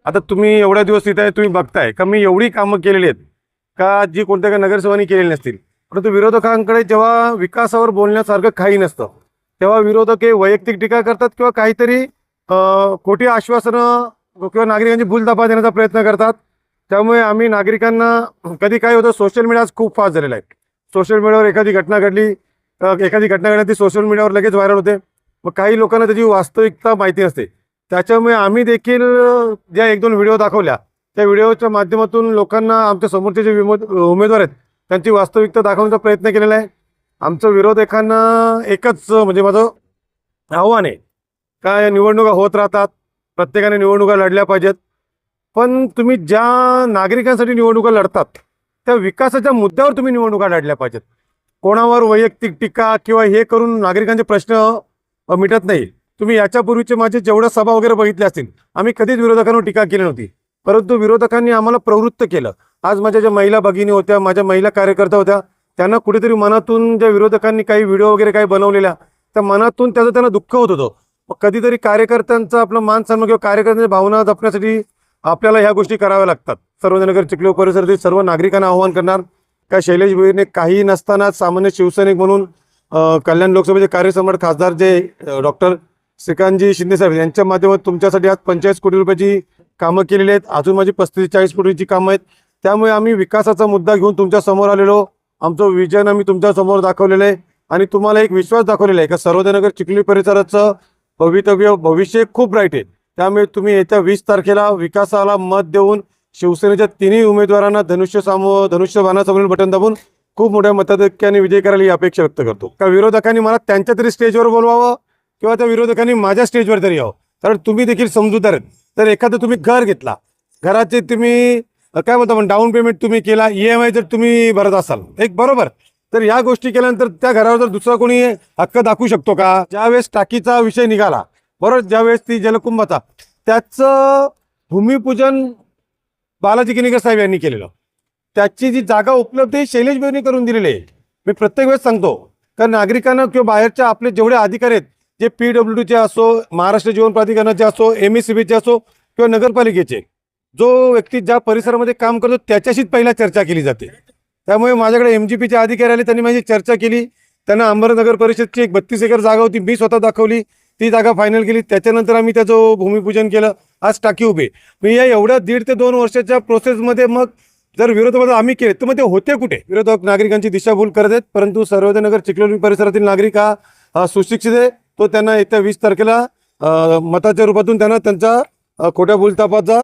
आता तुम्ही एवढ्या दिवस तिथे आहे, तुम्ही बघताय का मी एवढी कामं केलेली आहेत का जी कोणत्या काही नगरसेवकांनी केलेली नसतील. परंतु विरोधकांकडे जेव्हा विकासावर बोलण्यासारखं काही नसतं तेव्हा विरोधक हे वैयक्तिक टीका करतात किंवा काहीतरी खोटी आश्वासनं किंवा नागरिकांची भूलथापा देण्याचा प्रयत्न करतात. त्यामुळे आम्ही नागरिकांना कधी काय होतं, सोशल मीडिया आज खूप फास्ट झालेला आहे. सोशल मीडियावर एखादी घटना घडली, एखादी घटना घडली ती सोशल मीडियावर लगेच व्हायरल होते. मग काही लोकांना त्याची वास्तविकता माहिती नसते. त्याच्यामुळे आम्ही देखील ज्या एक दोन व्हिडिओ दाखवल्या त्या व्हिडिओच्या माध्यमातून लोकांना आमच्या समोरचे जे उमेदवार आहेत त्यांची वास्तविकता दाखवण्याचा प्रयत्न केलेला आहे. आमचं विरोधकांना एकच म्हणजे माझं आव्हान आहे का या निवडणुका होत राहतात, प्रत्येकाने निवडणुका लढल्या पाहिजेत, पण तुम्ही ज्या नागरिकांसाठी निवडणुका लढतात त्या विकासाच्या मुद्द्यावर तुम्ही निवडणुका लढल्या पाहिजेत. कोणावर वैयक्तिक टीका किंवा हे करून नागरिकांचे प्रश्न मिटत नाही. तुम्ही याच्यापूर्वीचे माझे जेवढ्या सभा वगैरे बघितल्या असतील, आम्ही कधीच विरोधकांवर टीका केली नव्हती, परंतु विरोधकांनी आम्हाला प्रवृत्त केलं. आज माझ्या ज्या महिला भगिनी होत्या, माझ्या महिला कार्यकर्त्या होत्या, त्यांना कुठेतरी मनातून ज्या विरोधकांनी काही व्हिडिओ वगैरे काही बनवलेल्या त्या मनातून त्याचं त्यांना दुःख होत होतं. मग कधीतरी कार्यकर्त्यांचा आपला मान सन्मान किंवा कार्यकर्त्यांच्या भावना जपण्यासाठी आपल्याला ह्या गोष्टी कराव्या लागतात. सर्वजननगर चिखली परिसरातील सर्व नागरिकांना आवाहन करणार का शैलेश भोईरने काही नसताना सामान्य शिवसैनिक म्हणून कल्याण लोकसभेचे कार्यसम्राट खासदार जे डॉक्टर श्रीकांतजी शिंदेसाहेब यांच्या माध्यमातून तुमच्यासाठी आज 45 कोटी रुपयाची कामं केलेली आहेत. अजून माझी 35-40 कोटीची कामं आहेत. त्यामुळे आम्ही विकासाचा मुद्दा घेऊन तुमच्या समोर आलेलो. आमचं विजन आम्ही तुमच्या समोर दाखवलेलं आहे आणि तुम्हाला एक विश्वास दाखवलेला आहे का सर्वजननगर चिखली परिसराचं भविष्य खूप ब्राईट आहे. त्यामुळे तुम्ही येत्या 20 तारखेला विकासाला मत देऊन शिवसेनेच्या तिन्ही उमेदवारांना धनुष्यबाणासमोरील बटन दाबून खूप मोठ्या मताधिक्याने विजय करायला ही अपेक्षा व्यक्त करतो. का विरोधकांनी मला त्यांच्या तरी स्टेजवर बोलवावं किंवा त्या विरोधकांनी माझ्या स्टेजवर तरी यावं. कारण तुम्ही देखील समजूतदार आहेत. तर एखादं तुम्ही घर घेतला, घराचे तुम्ही काय म्हणतो आपण डाऊन पेमेंट तुम्ही केला, EMI जर तुम्ही भरत असाल एक बरोबर, तर या गोष्टी केल्यानंतर त्या घरावर जर दुसरा कोणी हक्क दाखवू शकतो का? ज्यावेळेस टाकीचा विषय निघाला बरोबर, ज्यावेळेस ती जलकुंभाचा त्याचं भूमिपूजन बालाजी किनीकर साहेब यांनी केलेलं, त्याची जी जागा उपलब्ध आहे शैलेश भोईरने करून दिलेली आहे. मी प्रत्येक वेळेस सांगतो कारण नागरिकांना किंवा बाहेरच्या आपले जेवढे अधिकारी आहेत जे PWDचे असो, महाराष्ट्र जीवन प्राधिकरणाचे असो, MSCBचे असो किंवा नगरपालिकेचे, जो व्यक्ती ज्या परिसरामध्ये काम करतो त्याच्याशीच पहिला चर्चा केली जाते. त्यामुळे माझ्याकडे MGPचे अधिकारी आले, त्यांनी माझी चर्चा केली. त्यांना अहमदनगर परिषदची एक 32 एकर जागा होती, मी स्वतः दाखवली, ती जागा फायनल केली. त्याच्यानंतर आम्ही त्याचं भूमिपूजन केलं. आज टाकी उभी. मी या एवढ्या 1.5 ते 2 वर्षाच्या प्रोसेसमध्ये मग जर विरोधक आम्ही केले तर मग ते होते कुठे? विरोधक नागरिकांची दिशाभूल करत आहेत. परंतु सर्वजननगर चिखली परिसरातील नागरिक हा सुशिक्षित आहे. तो त्यांना येत्या 20 तारखेला मताच्या रूपातून त्यांना त्यांचा खोट्या भूलथापाचा